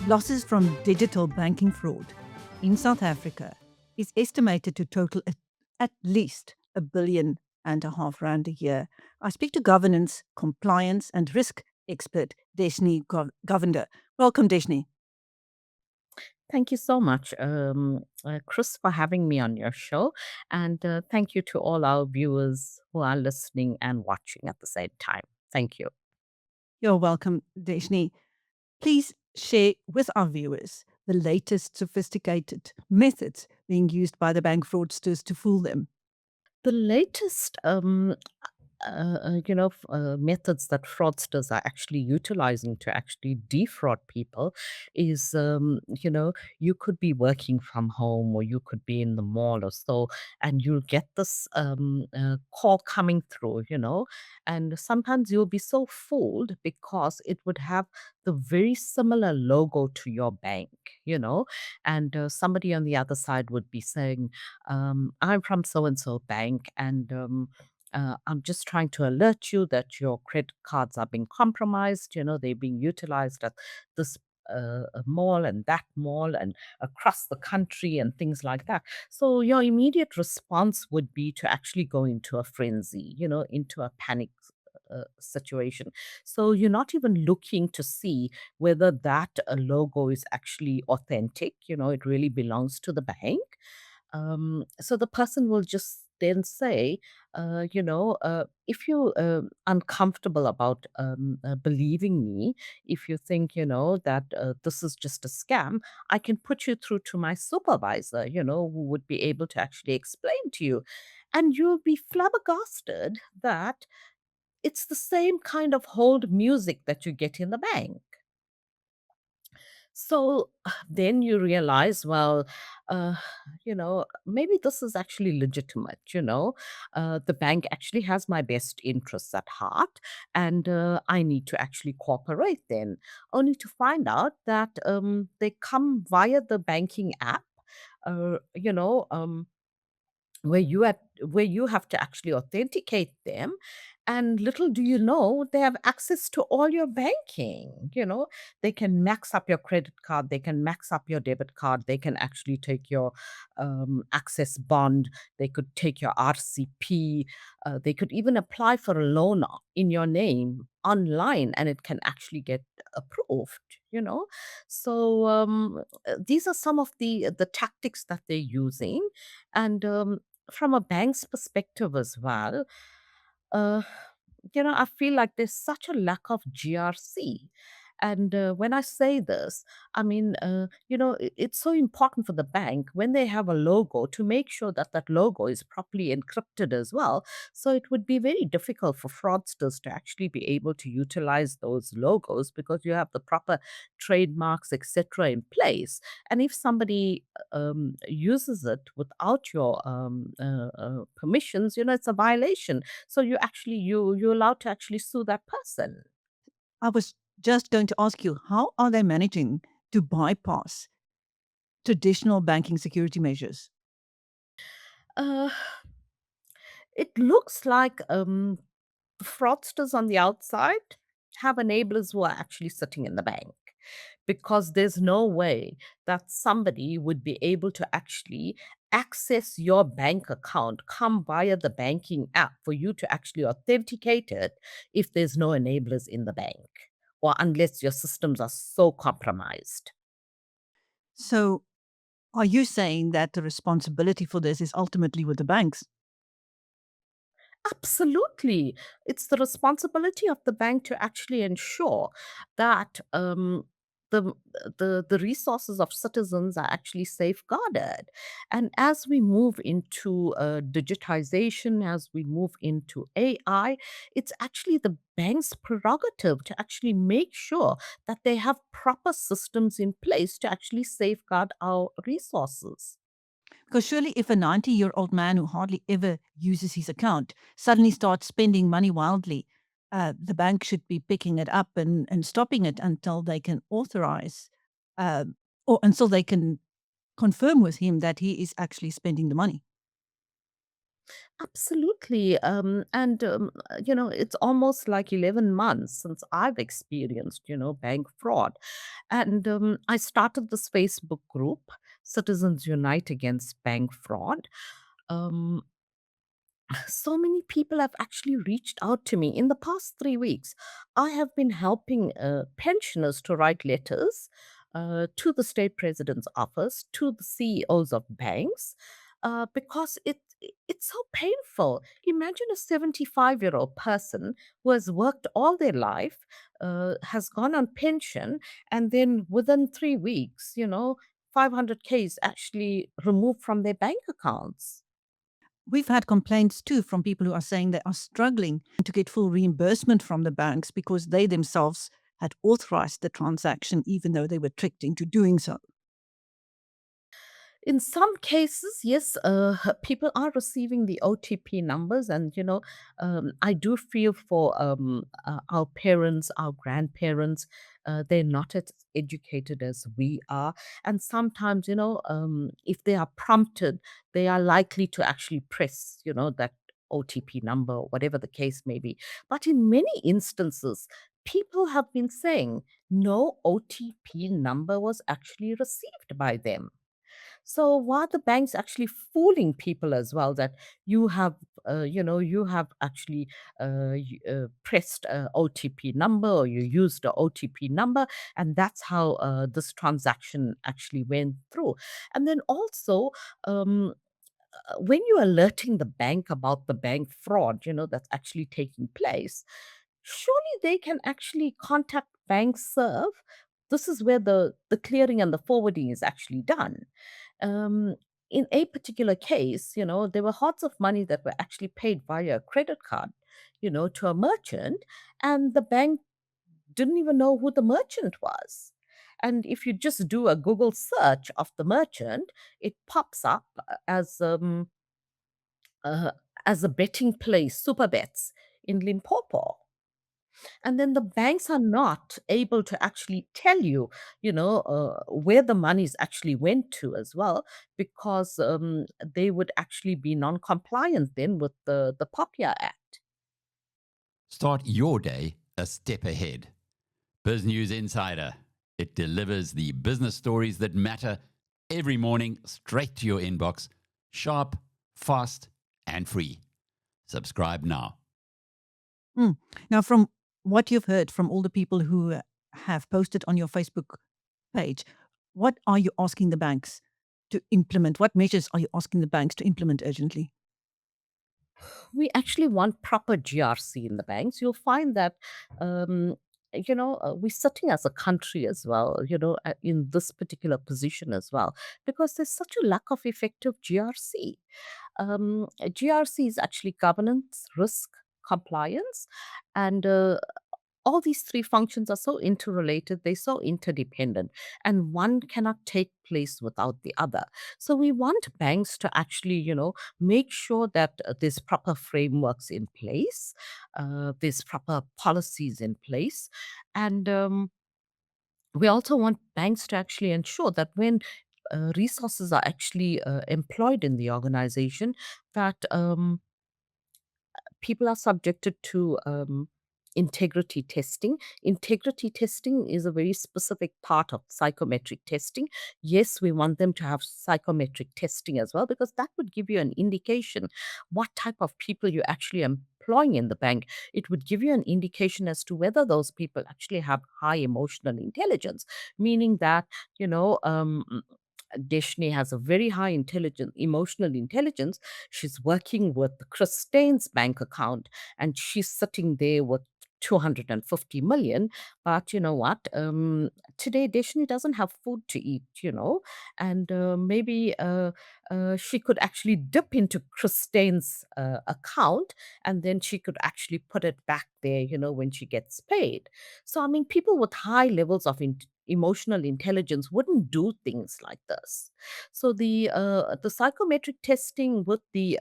Losses from digital banking fraud in South Africa is estimated to total at least a billion and a half rand a year. I speak to governance, compliance, and risk expert Deshnee Govender. Welcome, Deshnee. Thank you so much, Chris, for having me on your show. And thank you to all our viewers who are listening and watching at the same time. Thank you. You're welcome, Deshnee. Please share with our viewers the latest sophisticated methods being used by the bank fraudsters to fool them. The latest methods that fraudsters are actually utilizing to actually defraud people is, you could be working from home or you could be in the mall or so, and you'll get this call coming through, and sometimes you'll be so fooled because it would have the very similar logo to your bank, and somebody on the other side would be saying, I'm from so and so bank, and I'm just trying to alert you that your credit cards are being compromised. They're being utilized at this mall and that mall and across the country and things like that. So your immediate response would be to actually go into a frenzy, into a panic situation. So you're not even looking to see whether that logo is actually authentic, it really belongs to the bank. So the person will just then say, if you uncomfortable about believing me, if you think, that this is just a scam, I can put you through to my supervisor, who would be able to actually explain to you. And you'll be flabbergasted that it's the same kind of hold music that you get in the bank. So then you realize, well, maybe this is actually legitimate. The bank actually has my best interests at heart, and I need to actually cooperate then, only to find out that they come via the banking app. Uh, you know, um, where you have to actually authenticate them, and little do you know they have access to all your banking. They can max up your credit card, they can max up your debit card, they can actually take your access bond, they could take your RCP, they could even apply for a loan in your name online and it can actually get approved. So these are some of the tactics that they're using. And from a bank's perspective as well, uh, I feel like there's such a lack of GRC. And when I say this, I mean, it's so important for the bank when they have a logo to make sure that that logo is properly encrypted as well. So it would be very difficult for fraudsters to actually be able to utilize those logos because you have the proper trademarks, etc., in place. And if somebody uses it without your permissions, it's a violation. So you're allowed to actually sue that person. I was just going to ask you, how are they managing to bypass traditional banking security measures? Uh, it looks like fraudsters on the outside have enablers who are actually sitting in the bank, because there's no way that somebody would be able to actually access your bank account, come via the banking app for you to actually authenticate it if there's no enablers in the bank, or unless your systems are so compromised. So, are you saying that the responsibility for this is ultimately with the banks? Absolutely. It's the responsibility of the bank to actually ensure that the, the resources of citizens are actually safeguarded. And as we move into digitization, as we move into AI, it's actually the bank's prerogative to actually make sure that they have proper systems in place to actually safeguard our resources. Because surely, if a 90-year-old man who hardly ever uses his account suddenly starts spending money wildly, the bank should be picking it up and stopping it until they can authorize uh, or until they can confirm with him that he is actually spending the money. Absolutely. It's almost like 11 months since I've experienced, bank fraud. And I started this Facebook group, Citizens Unite Against Bank Fraud. Um, so many people have actually reached out to me in the past 3 weeks. I have been helping pensioners to write letters to the state president's office, to the CEOs of banks, because it's so painful. Imagine a 75-year-old person who has worked all their life, has gone on pension, and then within 3 weeks, 500K is actually removed from their bank accounts. We've had complaints too from people who are saying they are struggling to get full reimbursement from the banks because they themselves had authorized the transaction even though they were tricked into doing so. In some cases, yes, people are receiving the OTP numbers, and I do feel for our parents, our grandparents. They're not as educated as we are, and sometimes, if they are prompted, they are likely to actually press, that OTP number, or whatever the case may be. But in many instances, people have been saying no OTP number was actually received by them. So why the banks actually fooling people as well that you have actually pressed a OTP number, or you used a OTP number, and that's how this transaction actually went through. And then also, um, when you're alerting the bank about the bank fraud, that's actually taking place, surely they can actually contact bank serve. This is where the clearing and the forwarding is actually done. um, in a particular case, there were hordes of money that were actually paid via a credit card, to a merchant, and the bank didn't even know who the merchant was. And if you just do a Google search of the merchant, it pops up uh, as a betting place, Super Bets in Limpopo. And then the banks are not able to actually tell you, where the monies actually went to as well, because they would actually be non-compliant then with the POPIA Act. Start your day a step ahead. Biz News Insider. It delivers the business stories that matter every morning straight to your inbox, sharp, fast, and free. Subscribe now. Mm. Now, from what you've heard from all the people who have posted on your Facebook page, what are you asking the banks to implement? What measures are you asking the banks to implement urgently? We actually want proper GRC in the banks. You'll find that, we're sitting as a country as well, in this particular position as well, because there's such a lack of effective GRC. GRC is actually governance, risk, compliance, and all these three functions are so interrelated, they're so interdependent, and one cannot take place without the other. So we want banks to actually, make sure that there's proper frameworks in place, there's proper policies in place, and we also want banks to actually ensure that when resources are actually employed in the organization, that people are subjected to integrity testing. Integrity testing is a very specific part of psychometric testing. Yes, we want them to have psychometric testing as well, because that would give you an indication what type of people you're actually employing in the bank. It would give you an indication as to whether those people actually have high emotional intelligence, meaning that, Deshnee has a very high emotional intelligence. She's working with Chris Stein's bank account, and she's sitting there with 250 million. But you know what? Today, Deshnee doesn't have food to eat, and maybe she could actually dip into Chris Stein's account, and then she could actually put it back there, when she gets paid. So, I mean, people with high levels of emotional intelligence wouldn't do things like this. So the psychometric testing with the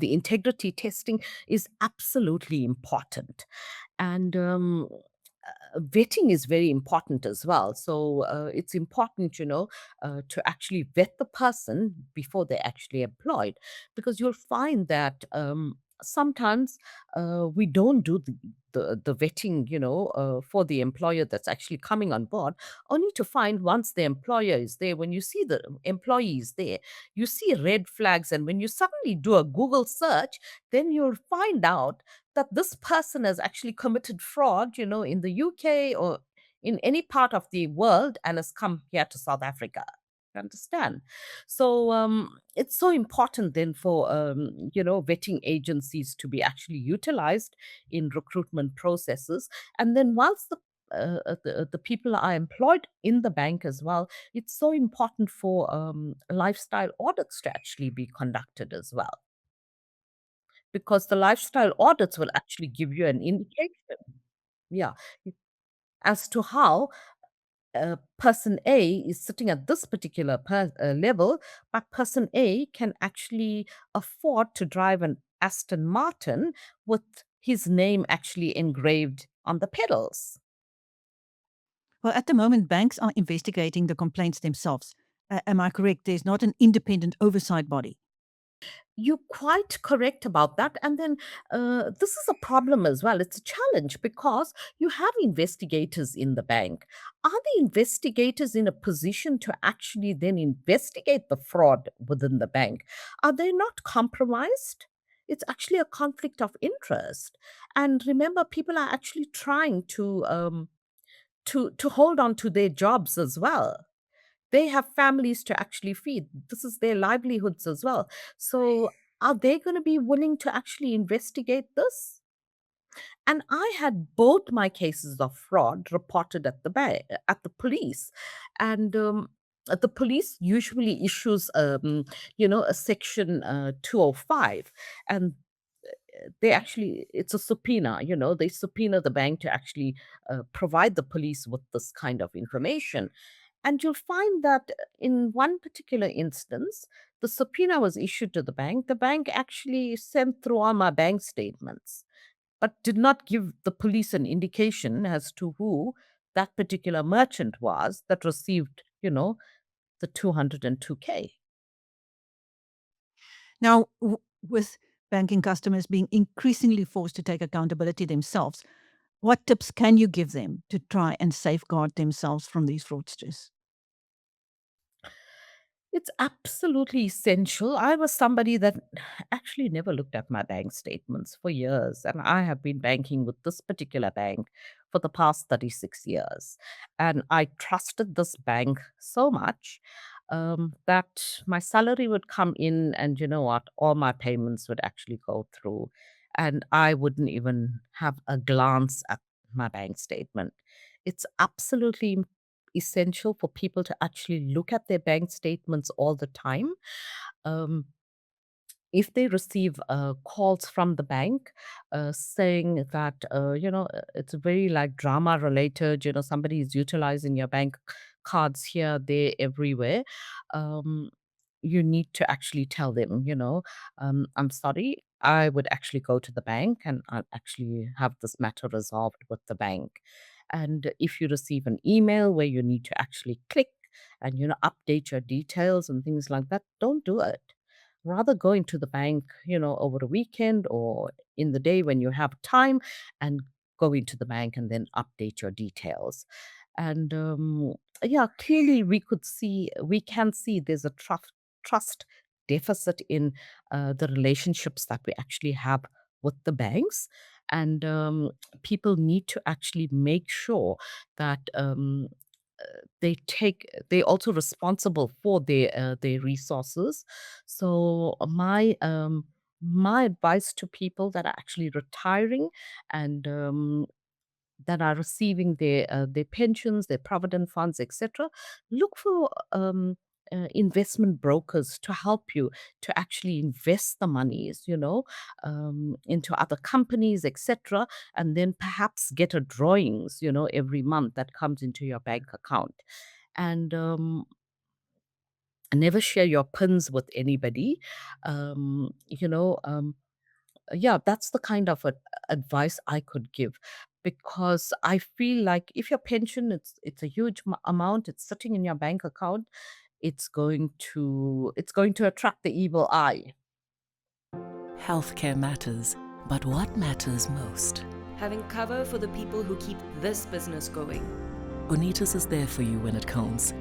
integrity testing is absolutely important. And vetting is very important as well. So it's important, to actually vet the person before they're actually employed, because you'll find that sometimes we don't do the vetting, for the employer that's actually coming on board, only to find once the employer is there, when you see the employee is there, you see red flags. And when you suddenly do a Google search, then you'll find out that this person has actually committed fraud, in the UK or in any part of the world, and has come here to South Africa. You understand? So it's so important then for vetting agencies to be actually utilized in recruitment processes. And then once the people are employed in the bank as well, it's so important for lifestyle audits to actually be conducted as well, because the lifestyle audits will actually give you an indication, yeah, as to how person A is sitting at this particular level, but person A can actually afford to drive an Aston Martin with his name actually engraved on the pedals. Well, at the moment, banks are investigating the complaints themselves. Am I correct? There's not an independent oversight body. You're quite correct about that. And then this is a problem as well. It's a challenge because you have investigators in the bank. Are the investigators in a position to actually then investigate the fraud within the bank? Are they not compromised? It's actually a conflict of interest. And remember, people are actually trying to hold on to their jobs as well. They have families to actually feed. This is their livelihoods as well. So are they going to be willing to actually investigate this? And I had both my cases of fraud reported at at the police, and the police usually issues, a section 205, and they actually, it's a subpoena. They subpoena the bank to actually provide the police with this kind of information. And you'll find that in one particular instance, the subpoena was issued to the bank. The bank actually sent through all my bank statements, but did not give the police an indication as to who that particular merchant was that received, the 202K. Now, with banking customers being increasingly forced to take accountability themselves, what tips can you give them to try and safeguard themselves from these fraudsters? It's absolutely essential. I was somebody that actually never looked at my bank statements for years, and I have been banking with this particular bank for the past 36 years. And I trusted this bank so much that my salary would come in, and you know what? All my payments would actually go through, and I wouldn't even have a glance at my bank statement. It's absolutely essential for people to actually look at their bank statements all the time. Um, if they receive calls from the bank saying that it's very like drama related, somebody is utilizing your bank cards here, there, everywhere, um, you need to actually tell them, I'm sorry, I would actually go to the bank and I'll actually have this matter resolved with the bank. And if you receive an email where you need to actually click and update your details and things like that, don't do it. Rather go into the bank, over a weekend or in the day when you have time, and go into the bank and then update your details. And yeah, clearly we can see there's a trust deficit in the relationships that we actually have with the banks. And people need to actually make sure that they also responsible for their resources. So my advice to people that are actually retiring and that are receiving their pensions, their provident funds, etc., look for investment brokers to help you to actually invest the monies, into other companies, etc., and then perhaps get a drawings, every month that comes into your bank account. And never share your pins with anybody. Um, you know, um, yeah, that's the kind of advice I could give. because I feel like if your pension, it's a huge amount, it's sitting in your bank account, it's going to attract the evil eye. Healthcare matters, but what matters most? Having cover for the people who keep this business going. Bonitas is there for you when it counts.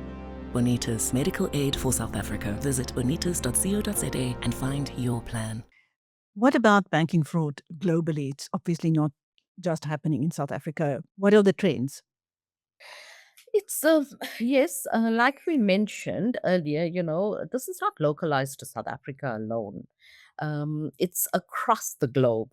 Bonitas, medical aid for South Africa. Visit bonitas.co.za and find your plan. What about banking fraud globally? It's obviously not just happening in South Africa. What are the trends? It's yes, like we mentioned earlier, this is not localized to South Africa alone. It's across the globe,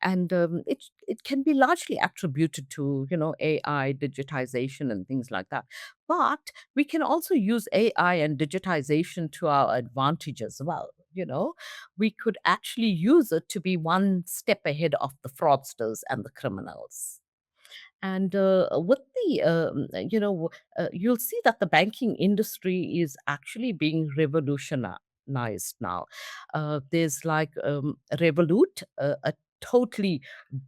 and it can be largely attributed to AI, digitization, and things like that. But we can also use AI and digitization to our advantage as well. We could actually use it to be one step ahead of the fraudsters and the criminals. And with the, you'll see that the banking industry is actually being revolutionized now. There's like Revolut, a totally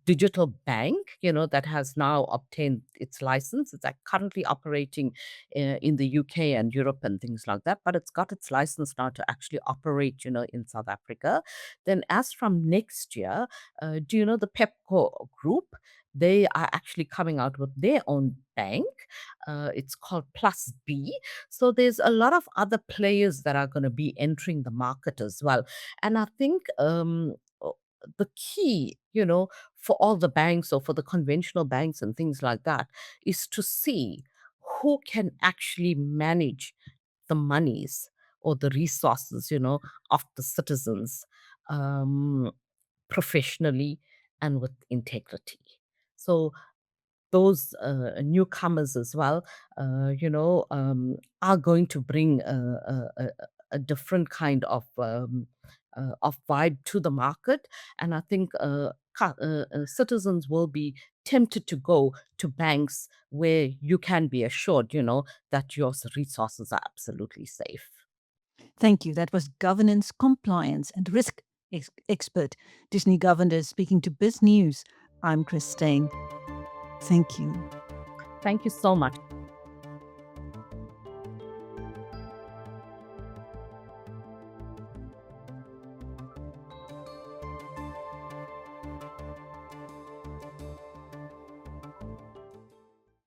digital bank, that has now obtained its license. It's like currently operating in the UK and Europe and things like that, but it's got its license now to actually operate, in South Africa. Then, as from next year, do you know the Pepco Group? They are actually coming out with their own bank. It's called Plus B. So there's a lot of other players that are going to be entering the market as well. And I think the key, for all the banks or for the conventional banks and things like that, is to see who can actually manage the monies or the resources, of the citizens um, professionally and with integrity. So those newcomers as well, are going to bring a different kind of vibe to the market, and I think citizens will be tempted to go to banks where you can be assured, that your resources are absolutely safe. Thank you. That was governance, compliance, and risk expert Deshnee Govender speaking to Biz News. I'm Chris Stein. Thank you. Thank you so much.